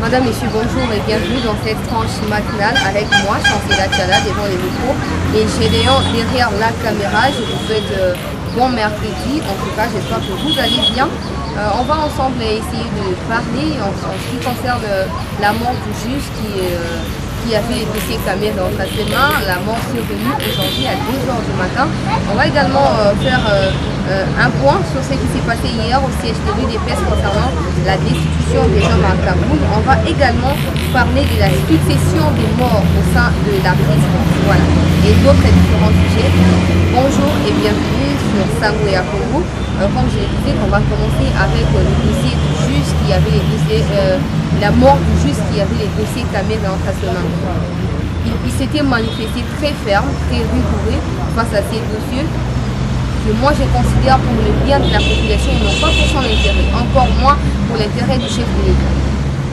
Madame, Messieurs, bonjour et bienvenue dans cette tranche matinale avec moi, Chancela Tchala, devant les micros. Et Gédéon derrière la caméra. Je vous souhaite bon mercredi. En tout cas, j'espère que vous allez bien. On va ensemble essayer de parler en ce qui concerne la mort du juge qui a fait les dossiers clamés dans sa main. La mort survenue aujourd'hui à 2 h du matin. On va également faire un point sur ce qui s'est passé hier au siège de l'UDPS concernant la destitution des hommes à Cameroun. On va également parler de la succession des morts au sein de la présidence. Voilà. Et d'autres différents sujets. Bonjour et bienvenue sur Sangwe à Congo. Comme je le disais, on va commencer avec le dossier du juge qui avait les dossiers, la mort du juge qui avait les dossiers clamés dans sa main. Il s'était manifesté très ferme, très rigoureux face à ces dossiers que moi je considère pour le bien de la population et non pas pour son intérêt, encore moins pour l'intérêt du chef de l'État.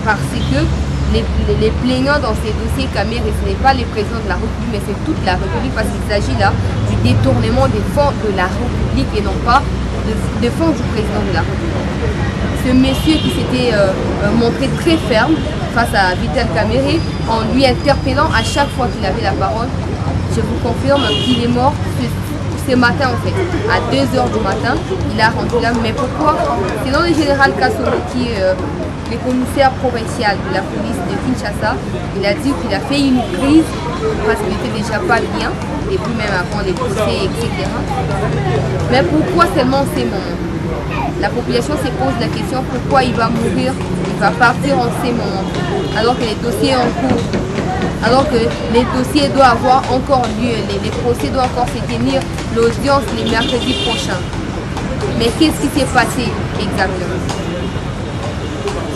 Parce que les plaignants dans ces dossiers camérés, ce n'est pas les présidents de la République, mais c'est toute la République, parce qu'il s'agit là du détournement des fonds de la République et non pas des fonds du président de la République. Ce monsieur qui s'était montré très ferme face à Vital Kamerhe en lui interpellant à chaque fois qu'il avait la parole, je vous confirme qu'il est mort ce matin en fait, à 2 h du matin, il a rendu là. Mais pourquoi? Selon le général Kassolo, qui est le commissaire provincial de la police de Kinshasa, il a dit qu'il a fait une crise parce qu'il n'était déjà pas bien, et puis même avant les procès, etc. Mais pourquoi seulement ces moments? La population se pose la question pourquoi il va mourir, il va partir en ces moments, alors que les dossiers en cours, alors que les dossiers doivent avoir encore lieu, les procès doivent encore se tenir, l'audience les mercredis prochains. Mais qu'est-ce qui s'est passé exactement?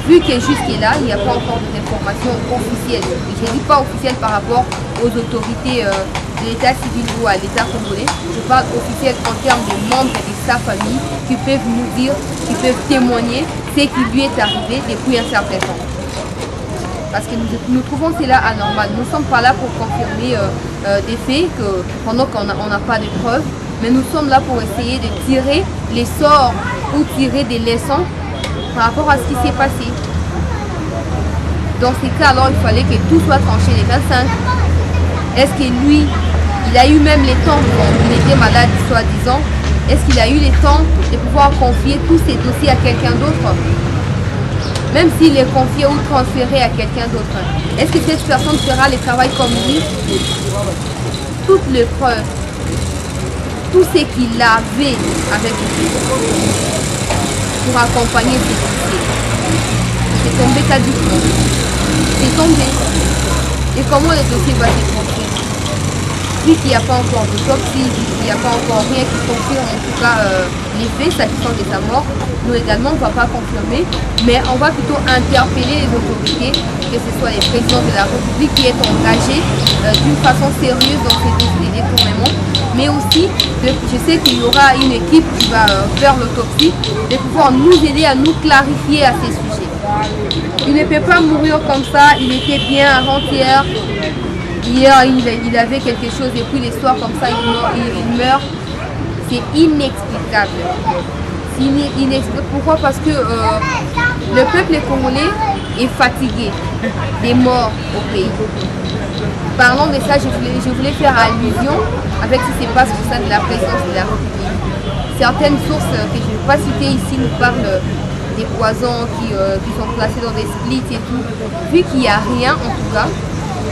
Vu que jusque-là, il n'y a pas encore d'informations officielles, je ne dis pas officielles par rapport aux autorités de l'état civil ou à l'état congolais, je parle officiel en termes de membres de sa famille qui peuvent nous dire, qui peuvent témoigner ce qui lui est arrivé depuis un certain temps. Parce que nous trouvons cela anormal. Nous ne sommes pas là pour confirmer des faits pendant qu'on n'a pas de preuves, mais nous sommes là pour essayer de tirer les sorts ou tirer des leçons par rapport à ce qui s'est passé. Dans ces cas, alors il fallait que tout soit tranché les 25. Est-ce que lui, il a eu même le temps, quand il était malade, soi-disant, est-ce qu'il a eu le temps de pouvoir confier tous ces dossiers à quelqu'un d'autre? Même s'il est confié ou transféré à quelqu'un d'autre, est-ce que cette personne fera le travail comme lui? Toutes les preuves, tout ce qu'il avait avec lui pour accompagner ces dossiers, c'est tombé qu'à du tout. C'est tombé. Et comment le dossier va se construire? Vu qu'il n'y a pas encore d'autopsie, il n'y a pas encore rien qui confirme en tout cas les faits s'agissant de sa mort, nous également on ne va pas confirmer, mais on va plutôt interpeller les autorités, que ce soit les présidents de la République qui est engagé d'une façon sérieuse dans ces dossiers de détournement, mais aussi je sais qu'il y aura une équipe qui va faire l'autopsie, de pouvoir nous aider à nous clarifier à ces sujets. Il ne peut pas mourir comme ça, il était bien avant-hier. Hier, il avait quelque chose et puis les soirs comme ça, il meurt. C'est inexplicable. C'est inexplicable. Pourquoi? Parce que le peuple congolais est fatigué des morts au pays. Parlant de ça, je voulais faire allusion avec ce qui se passe au sein de la présidence de la République. Certaines sources que je ne vais pas citer ici nous parlent des poisons qui sont placés dans des splits et tout. Vu qu'il n'y a rien en tout cas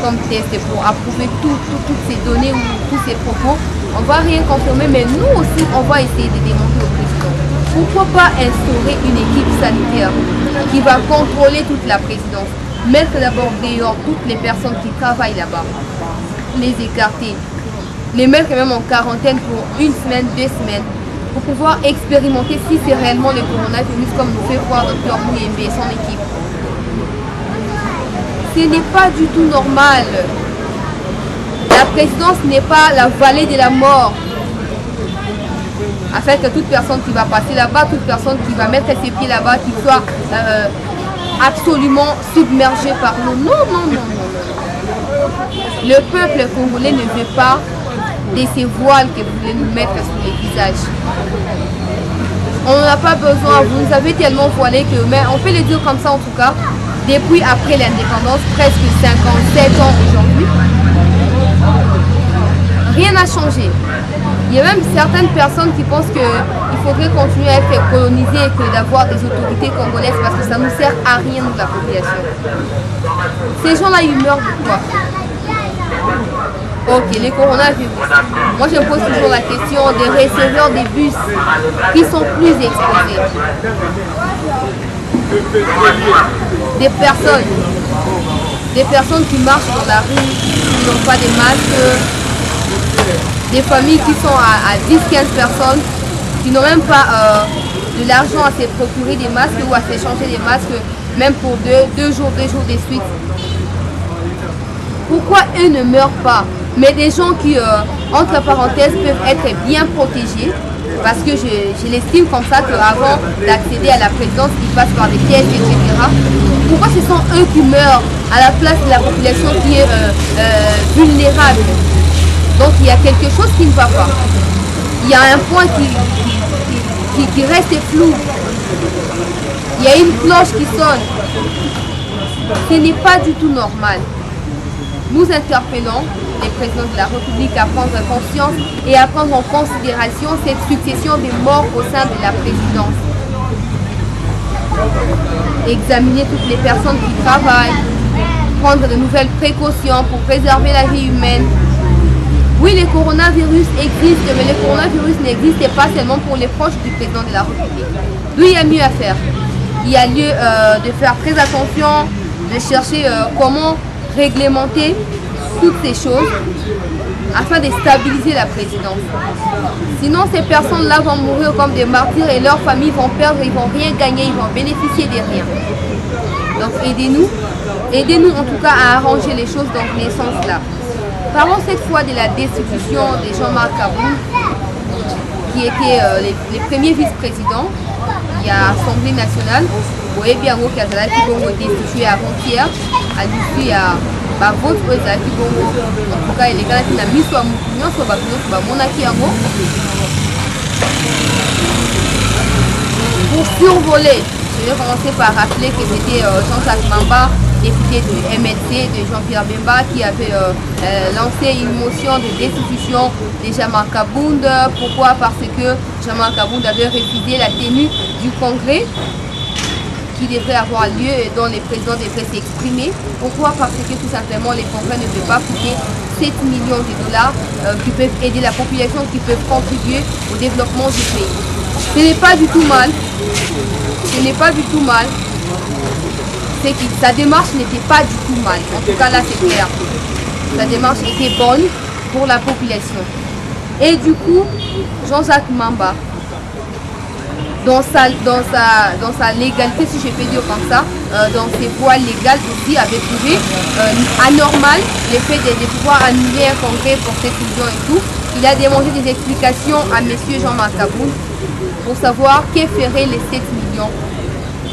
comme test pour approuver toutes ces données ou tous ces propos, on ne va rien confirmer, mais nous aussi on va essayer de démontrer au président. Pourquoi pas instaurer une équipe sanitaire qui va contrôler toute la présidence, mettre d'abord dehors toutes les personnes qui travaillent là-bas, les écarter, les mettre même en quarantaine pour 1 semaine, 2 semaines, pour pouvoir expérimenter si c'est réellement le coronavirus comme nous fait voir Dr Mouyembe et son équipe. Ce n'est pas du tout normal. La présidence n'est pas la vallée de la mort. Afin que toute personne qui va passer là-bas, toute personne qui va mettre ses pieds là-bas, qu'il soit absolument submergé par l'eau. Non, non, non, non. Le peuple congolais ne veut pas de ces voiles que vous voulez nous mettre sur les visages. On n'en a pas besoin, vous nous avez tellement voilé que, mais on peut le dire comme ça en tout cas, depuis après l'indépendance, presque 57 ans aujourd'hui, rien n'a changé. Il y a même certaines personnes qui pensent qu'il faudrait continuer à être colonisé et que d'avoir des autorités congolaises parce que ça ne nous sert à rien, nous, la population. Ces gens-là, ils meurent de quoi? Ok, les coronavirus. Moi, je me pose toujours la question des receveurs des bus qui sont plus exposés. Des personnes qui marchent dans la rue, qui n'ont pas de masques, des familles qui sont à 10-15 personnes, qui n'ont même pas de l'argent à se procurer des masques ou à s'échanger des masques, même pour deux jours de suite. Pourquoi eux ne meurent pas? Mais des gens qui, entre parenthèses, peuvent être bien protégés, parce que je l'estime comme ça qu'avant d'accéder à la présidence, ils passent par des tests, etc. Pourquoi ce sont eux qui meurent à la place de la population qui est vulnérable? Donc il y a quelque chose qui ne va pas. Il y a un point qui reste flou. Il y a une cloche qui sonne. Ce n'est pas du tout normal. Nous interpellons les présidents de la République à prendre conscience et à prendre en considération cette succession de morts au sein de la présidence. Examiner toutes les personnes qui travaillent, prendre de nouvelles précautions pour préserver la vie humaine. Oui, le coronavirus existe, mais le coronavirus n'existe pas seulement pour les proches du président de la République. D'où il y a mieux à faire. Il y a lieu de faire très attention, de chercher comment réglementer toutes ces choses afin de stabiliser la présidence. Sinon, ces personnes-là vont mourir comme des martyrs et leurs familles vont perdre, ils vont rien gagner, ils vont bénéficier de rien. Donc aidez-nous en tout cas à arranger les choses dans ce sens-là. Parlons cette fois de la destitution de Jean-Marc Kabound, qui était les premiers vice-présidents. Il y a l'Assemblée nationale, vous voyez bien qu'il y a destitué avant-hier, à l'issue à vote pour Ezaki Bongo. En tout cas, il est a mis sur Moukounion, sur Monaki Yango. Pour survoler, je vais commencer par rappeler que c'était Jean-Jacques Mamba, député du MLC de Jean-Pierre Bemba, qui avait lancé une motion de destitution de Jean-Marc Kabound. Pourquoi? Parce que Jean-Marc Kabound avait refusé la tenue du congrès qui devrait avoir lieu et dont les présidents devraient s'exprimer. Pourquoi? Parce que tout simplement les congrès ne peuvent pas coûter 7 millions de dollars qui peuvent aider la population, qui peuvent contribuer au développement du pays. Ce n'est pas du tout mal. Ce n'est pas du tout mal. C'est que sa démarche n'était pas du tout mal. En tout cas là c'est clair. Sa démarche était bonne pour la population. Et du coup, Jean-Jacques Mamba, dans sa légalité, si je peux dire comme ça, dans ses voies légales aussi, avait trouvé anormal le fait de pouvoir annuler un congrès pour cette fusion et tout. Il a demandé des explications à M. Jean-Marc Kabound pour savoir que feraient les 7 millions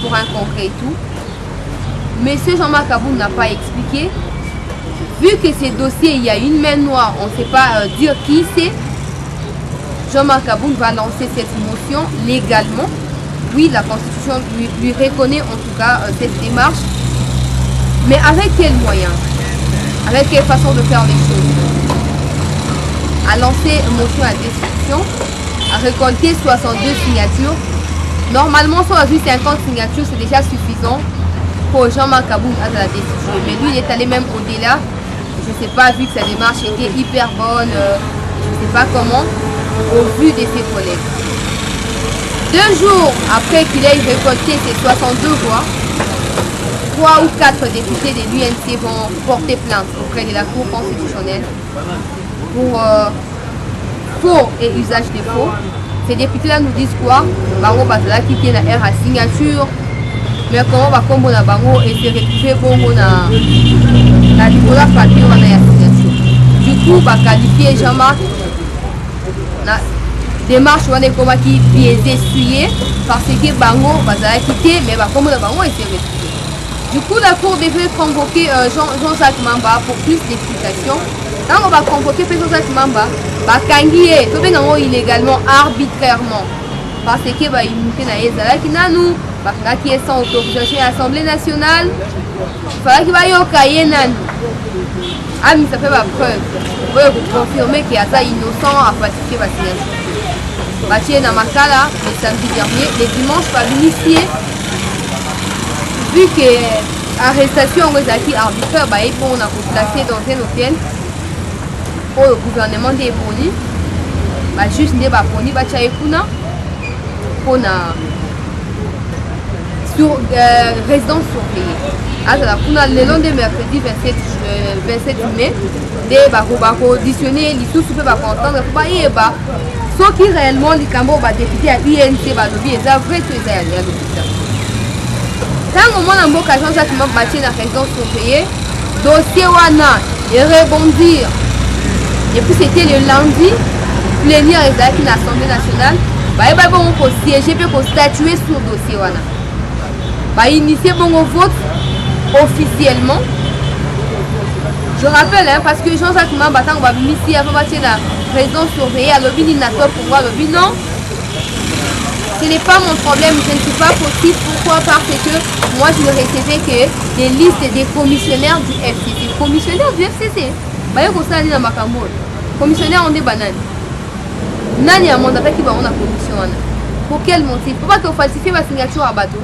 pour un congrès et tout. M. Jean-Marc Kabound n'a pas expliqué. Vu que ces dossiers, il y a une main noire, on ne sait pas dire qui c'est. Jean-Marc Kabound va lancer cette motion légalement. Oui, la Constitution lui reconnaît en tout cas cette démarche. Mais avec quels moyens? Avec quelle façon de faire les choses? À lancer une motion à destitution, à récolter 62 signatures. Normalement, si on a vu 50 signatures, c'est déjà suffisant pour Jean-Marc Kabound à la destitution. Mais lui, il est allé même au-delà. Je ne sais pas, vu que sa démarche était hyper bonne, je ne sais pas comment, au vu de ses collègues. 2 jours après qu'il ait récolté ses 62 voix, 3 ou 4 députés de l'UNC vont porter plainte auprès de la Cour constitutionnelle pour faux et usage de faux. Ces députés-là nous disent quoi? Bango Bazala qui tient la R à signature, mais comment va combo na bango et se retrouver bongo na libola papier wana ya signature. Du coup, va qualifier Jean-Marc na démarche wana comme qui biaisé essuyé parce que bango bazala quitté mais va combo na bango et se retrouver. Du coup, la Cour devait convoquer Jean-Jacques Mamba pour plus d'explications. Quand on va convoquer Jean-Jacques Mamba, va kangié, tout illégalement, arbitrairement. Parce que va immunité na ezala qui na nous qui est sans autorisation à l'Assemblée nationale. Il fallait qu'il va y avoir un ah, mais ça fait ma preuve. Vous confirmer qu'il y a ça innocent à falsifier ma signature. Bâti dans ma cas là, le samedi dernier, les dimanches pas initié. Vu que l'arrestation est arbitraire, il faut on a placé dans un hôtel pour le gouvernement des polis. Juste des polis, pour sur résidence surveillée. Le long de mercredi 27 mai, des auditionner les sous peut entendre ceux qui réellement les Cameroun va député à UNC va lever les vrai que ça y a l'hôpital. Quand on a une occasion de bâtir la résidence surveillée, dossier wana et rebondir. Et puis c'était le lundi, plénière à l'Assemblée nationale, on peut siéger et statuer sur le dossier wana. Initier bon vote officiellement. Je rappelle parce que Jean-Jacques Mambata va initier avant bâtir la résidence surveillée à l'objet n'a pas pouvoir le non. Ce n'est pas mon problème, je ne suis pas possible. Pourquoi? Parce que moi je ne recevais que les listes des commissionnaires du FCC. Commissionnaires du FCC. Commissionnaire on est banane. Nani a mandat qui va on a commission. Pour quel motif? Pourquoi tu falsifies ma signature à bateau?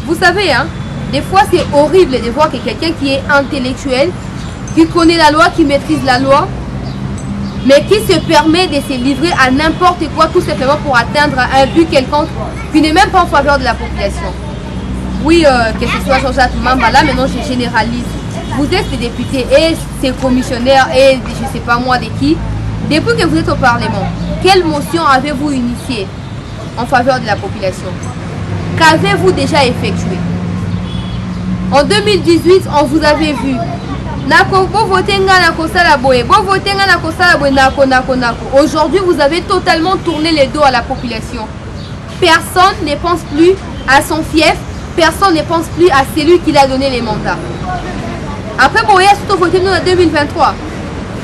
Vous savez, hein, des fois c'est horrible de voir que quelqu'un qui est intellectuel, qui connaît la loi, qui maîtrise la loi, mais qui se permet de se livrer à n'importe quoi, tout simplement pour atteindre un but quelconque, qui n'est même pas en faveur de la population. Oui, que ce soit Jean-Jacques Mambala, maintenant je généralise. Vous êtes des députés et ces commissionnaires et je ne sais pas moi de qui. Depuis que vous êtes au Parlement, quelle motion avez-vous initiée en faveur de la population? Qu'avez-vous déjà effectué? En 2018, on vous avait vu. Aujourd'hui, vous avez totalement tourné les dos à la population. Personne ne pense plus à son fief, personne ne pense plus à celui qui a donné les mandats. Après, bon, il y a surtout voté nous en 2023.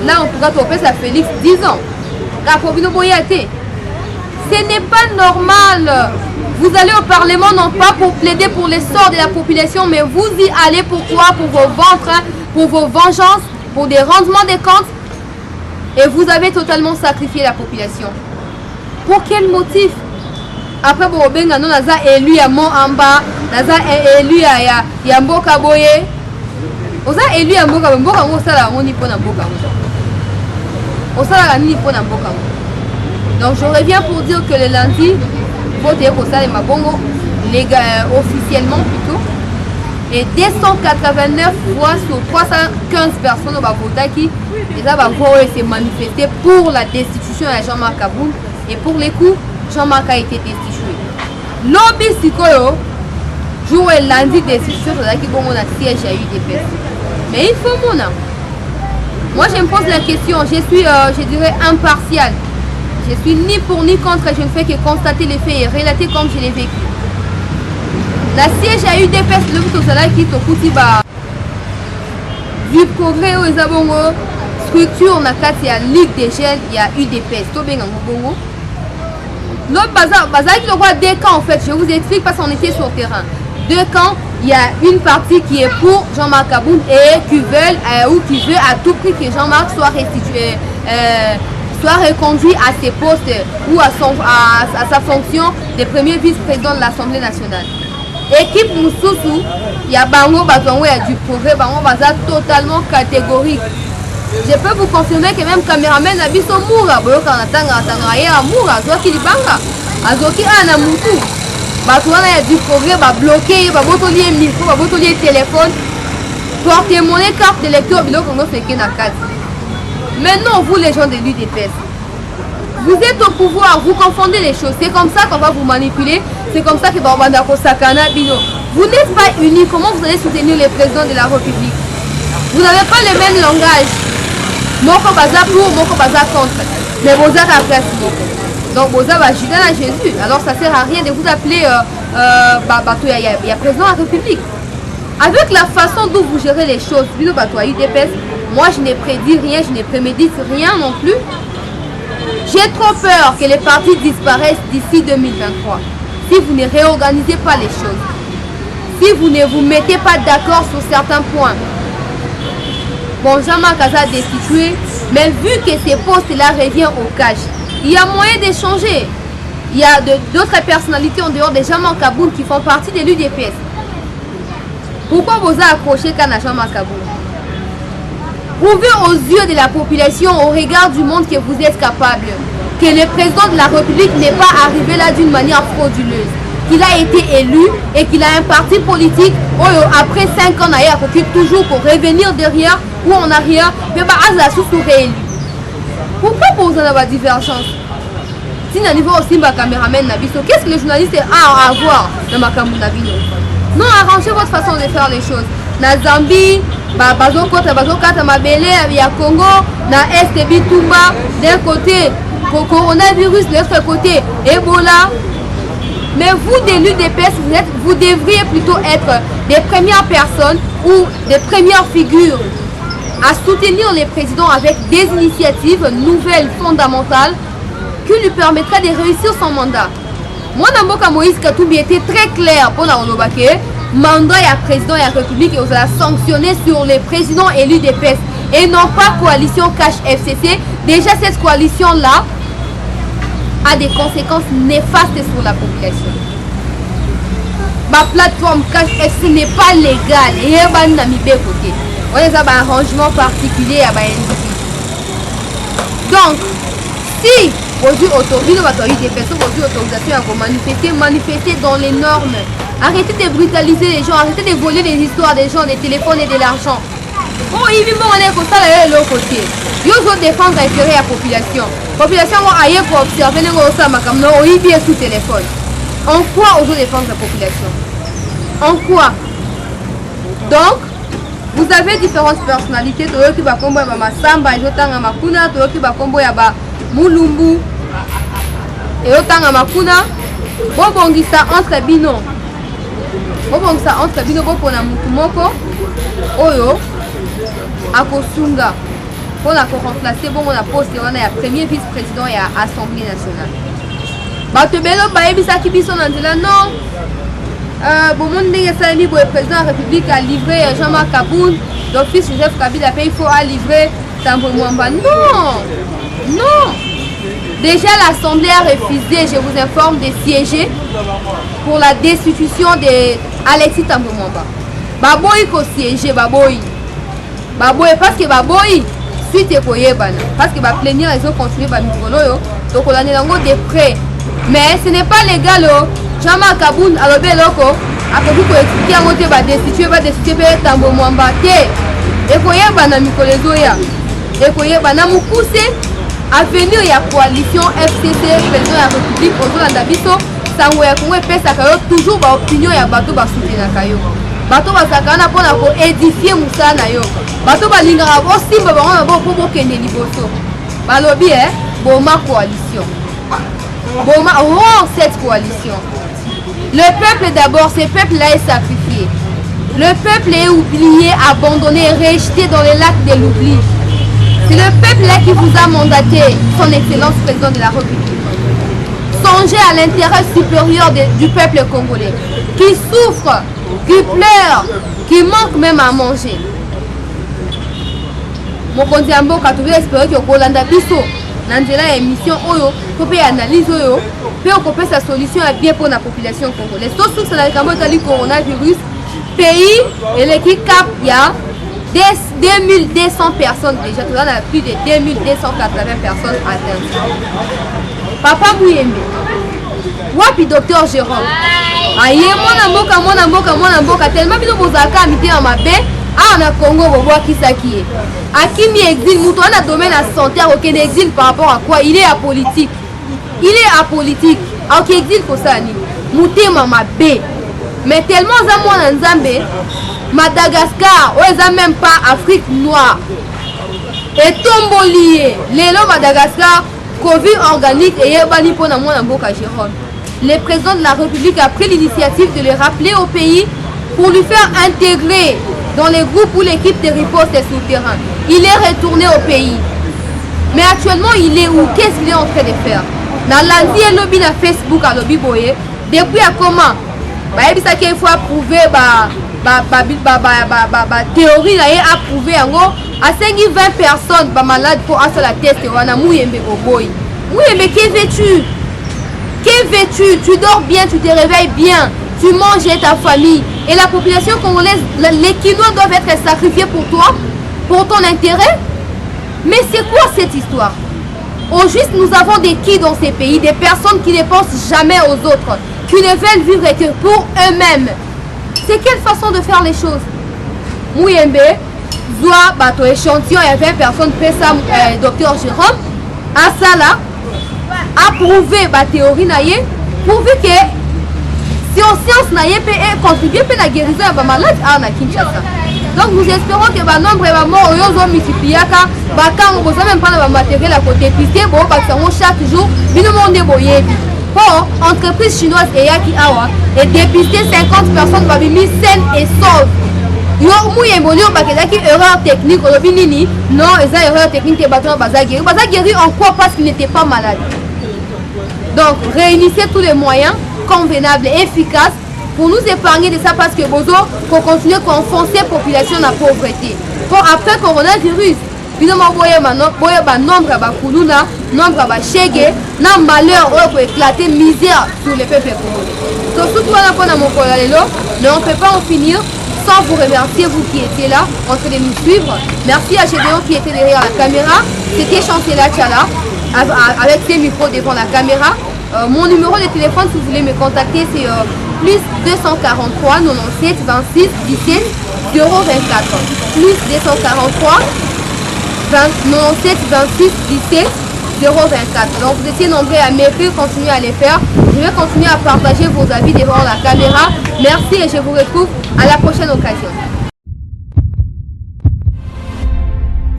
Là, on pourra trouver ça Félix 10 ans. Ce n'est pas normal. Vous allez au Parlement non pas pour plaider pour les sorts de la population, mais vous y allez pourquoi? Pour vos ventres, pour vos vengeances, pour des rendements des comptes. Et vous avez totalement sacrifié la population. Pour quel motif? Après, bon, ben, on a élu à Mont-Amba, on a élu à Mboka Boye. On a élu à Mboka Boye, on a élu à Mboka Boye. Donc je reviens pour dire que le lundi, voter pour ça les Mabongo, officiellement plutôt, et 289 voix sur 315 personnes vont voter qui déjà va se manifester pour la destitution de Jean-Marc Aboun, et pour les coups, Jean-Marc a été destitué. Lobby Sikoyo, jour et lundi destitution, c'est là qu'il y a un siège à UDPS. Mais il faut mon âme. Moi je me pose la question, je suis, je dirais, impartial. Je suis ni pour ni contre, je ne fais que constater les faits et relater comme je l'ai vécu. La siège à UDPS, le tout cela qui est du progrès aux abongo, structure na kati ya Ligue des jeunes, il y a UDPS. L'autre bazar qui le voit deux camps en fait, je vous explique parce qu'on était sur le terrain. Deux camps, il y a une partie qui est pour Jean-Marc Aboun et qui veulent ou qui veut à tout prix que Jean-Marc soit restitué. Soit reconduit à ses postes ou à sa fonction de premier vice-président de l'Assemblée nationale. Équipe Moussoussou, il y a Bango Bazongo, il y a du progrès, Bango Bazar totalement catégorique. Je peux vous confirmer que même caméraman a vu son moura, Boyo Kanatanga, Tangaya, Moura, Zoki Libanga, Azoki Anamoutou. Batouana, il y a du progrès, va bloquer, va botolier micro, va botolier téléphone, porte-monnaie, carte de lecteur, Bilo Congo, c'est qu'il y a maintenant, vous les gens de l'UDPS, vous êtes au pouvoir, vous confondez les choses. C'est comme ça qu'on va vous manipuler, c'est comme ça que vous n'êtes pas unis. Comment vous allez soutenir les présidents de la République? Vous n'avez pas le même langage. Moko Baza pour, Moko Baza contre. Mais Boza a place Moko. Donc Boza va juger à Jésus. Alors ça ne sert à rien de vous appeler il y a président de la République. Avec la façon dont vous gérez les choses, UDPS, moi je n'ai prédit rien, je n'ai prémédite rien non plus. J'ai trop peur que les partis disparaissent d'ici 2023. si vous ne réorganisez pas les choses, si vous ne vous mettez pas d'accord sur certains points. Bon, Jean-Marc Aza a destitué, mais vu que ces postes-là reviennent au cash, il y a moyen d'échanger. Il y a d'autres personnalités en dehors de Jean-Marc Aboun qui font partie de l'UDPS. Pourquoi vous avez accroché qu'à Jean-Marc Aboun? Prouvez aux yeux de la population, au regard du monde, que vous êtes capable, que le président de la République n'est pas arrivé là d'une manière frauduleuse, qu'il a été élu et qu'il a un parti politique où après 5 ans, il occupe toujours pour revenir derrière ou en arrière, mais sous réélu. Pourquoi vous avez la divergence? Si on niveau aussi ma caméraman, qu'est-ce que les journalistes ont à avoir dans ma caméra? Non, arrangez votre façon de faire les choses. Na Zambie, bazokota mabele ya Congo, na Est Bitumba d'un côté, coronavirus de l'autre côté, Ebola. Mais vous, de l'UDPS, vous devriez plutôt être des premières personnes ou des premières figures à soutenir les présidents avec des initiatives nouvelles, fondamentales, qui lui permettraient de réussir son mandat. Moi, Namboka Moïse Katumbi était très clair pour le mandat et président et la République, et vous allez sanctionner sur les présidents élus des PES et non pas coalition Cash FCC. Déjà, cette coalition-là a des conséquences néfastes sur la population. Ma plateforme Cash FCC n'est pas légale et il y a côté. On a un arrangement particulier à donc, si vous autorisez des personnes, vous autorisation à manifester dans les normes. Arrêtez de brutaliser les gens, arrêtez de voler les histoires des gens, des téléphones et de l'argent. Oh, il vit mon est comme ça de l'autre côté. Ils vont défendre l'intérêt de la population. La population va aller pour observer les gens comme non, il vient sous téléphone. En quoi on veut défendre la population? En quoi? Donc, vous avez différentes personnalités. Toyoki Bakombo ya Masamba, Yotanga Makuna, Toyoki Bakombo ya Mulumbu, et Yotanga Makuna. Bobongisa entre bino. Bobongisa entre bino bopona mutu moko. Oyo akosunga pour la remplacer bon on a posté on a premier vice-président et à Assemblée nationale. Batebelo baebisa ki biso na nzela non. Bon monde ndenge ça libre président de la République a livré Jean-Marc Aboun, d'office Joseph Kabila il faut à livrer Tambo Mwamba. Non. Non. Déjà l'Assemblée a refusé, je vous informe, de siéger pour la destitution d'Alexis Tambo Mwamba. Baboy ko siéger baboy. Baboy parce que baboy suite ekoyebana parce que ba plénière ils ont continué ba mikolo yo donc on est lango de près. Mais ce n'est pas légal. Jean-Marc Aboun a levé loko a pu expliquer à monter ba destituer Tambo Mwamba te. Ekoyebana mikolo zoya. Ekoyebana mu pousser à venir ya coalition FCC président de la République au Biso sango ya Congo pesa kayo toujours ba opinion ya bato ba soutenir kayo. Bato ba sakana pona ko édifier musana yo. Bato ba lingara bo simba ba on ba bo kende liboso. Balobi boma coalition. Boma cette coalition. Le peuple d'abord, ce peuple-là est sacrifié. Le peuple est oublié, abandonné, rejeté dans les lacs de l'oubli. C'est le peuple-là qui vous a mandaté, son excellence président de la République. Songez à l'intérêt supérieur du peuple congolais, qui souffre, qui pleure, qui manque même à manger. Mon condiambo, quand vous espérez que vous avez biso, Nandela émission oyo, pour faire analyse oyo, pour faire sa solution est bien pour la population congolaise. Tout ce que le coronavirus, pays et l'équipe cap, il y a 2200 personnes déjà, on a plus de 2280 personnes atteintes. Papa Mouyembe, wapi docteur Jérôme, aïe mon mboka, tellement bien vous avez camité en ma baie. Ah, on a Congo, on voit qui ça qui est. À qui m'y exile, mouton a domaine à santé, aucun exil par rapport à quoi? Il est apolitique. Il est apolitique. Alors qu'il exile pour ça, mouté mama B. Mais tellement ça, moi, en Zambie, Madagascar, on n'est même pas Afrique noire. Et tombolié. Les lots Madagascar, Covid organique et Yébani pour moi en Boka Jérôme. Le président de la République a pris l'initiative de le rappeler au pays pour lui faire intégrer dans les groupes où l'équipe de riposte est souterrain. Il est retourné au pays. Mais actuellement, il est où? Qu'est-ce qu'il est en train de faire? Dans lundi, il lobby dans Facebook à lobby boye. Depuis à comment il faut approuver théorie là approuver en gros à 20 personnes malades pour un seul test wana Muyembe Oboy. Muyembe que veux-tu? Que veux-tu? Tu dors bien, tu te réveilles bien, tu manges et ta famille. Et la population congolaise, les Kinois doivent être sacrifiés pour toi, pour ton intérêt. Mais c'est quoi cette histoire? Au juste, nous avons des qui dans ces pays, des personnes qui ne pensent jamais aux autres, qui ne veulent vivre que pour eux-mêmes. C'est quelle façon de faire les choses? Muyembe, Zoa, bateau échantillon, il y avait 20 personnes, Pessa, docteur Jérôme, à ça là, approuvé la théorie, pourvu que si on science peut contribuer à la guérison de malade à Kinshasa. Donc nous espérons que le nombre de morts est multiplié, quand on va même prendre le matériel à côté, puisque chaque jour, nous demandons pour entreprise chinoise et dépister 50 personnes va venir saines et sauves. Yo erreur technique, non, ils erreur technique, guéri en quoi parce qu'il n'était pas malade. Donc réunissez tous les moyens convenables et efficaces pour nous épargner de ça parce que Bozo pour continuer à enfoncer la population dans la pauvreté. Pour après coronavirus, finalement, nombre de nombre de chèques, non malheur pour éclater misère sur les peuples congolais. Surtout mais on ne peut pas en finir sans vous remercier, vous qui étiez là, en train de nous suivre. Merci à Gédéon qui était derrière la caméra. C'était Chancela Tchala avec ses micros devant la caméra. Mon numéro de téléphone, si vous voulez me contacter, c'est plus 243 97 26 17 024. Plus 243 97 26 17 024. Donc vous étiez nombreux à m'écrire, continuez à les faire. Je vais continuer à partager vos avis devant la caméra. Merci et je vous retrouve à la prochaine occasion.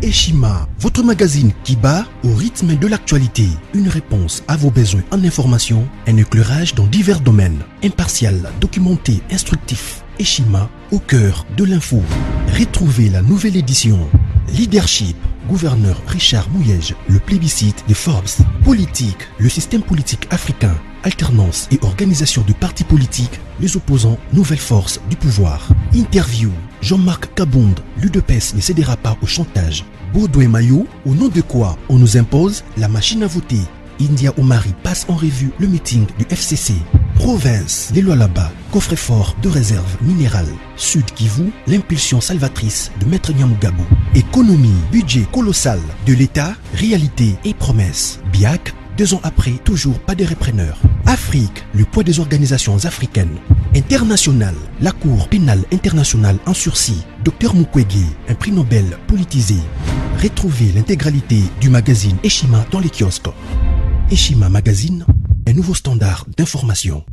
Eshima, votre magazine qui bat au rythme de l'actualité. Une réponse à vos besoins en information, un éclairage dans divers domaines. Impartial, documenté, instructif. Eshima, au cœur de l'info. Retrouvez la nouvelle édition. Leadership, gouverneur Richard Mouyej, le plébiscite des Forbes. Politique, le système politique africain. Alternance et organisation de partis politiques, les opposants, nouvelle force du pouvoir. Interview, Jean-Marc Kabonde, l'UDPS ne cédera pas au chantage. Baudouin Mayo, au nom de quoi on nous impose la machine à voter. India Omari passe en revue le meeting du FCC. Province, les lois là-bas, coffre-fort de réserve minérale. Sud Kivu, l'impulsion salvatrice de Maître Nyamugabo. Économie, budget colossal de l'État, réalité et promesses. BIAC, 2 ans après, toujours pas de repreneurs. Afrique, le poids des organisations africaines. International, la Cour pénale internationale en sursis. Dr Mukwege, un prix Nobel politisé. Retrouvez l'intégralité du magazine Eshima dans les kiosques. Eshima Magazine, un nouveau standard d'information.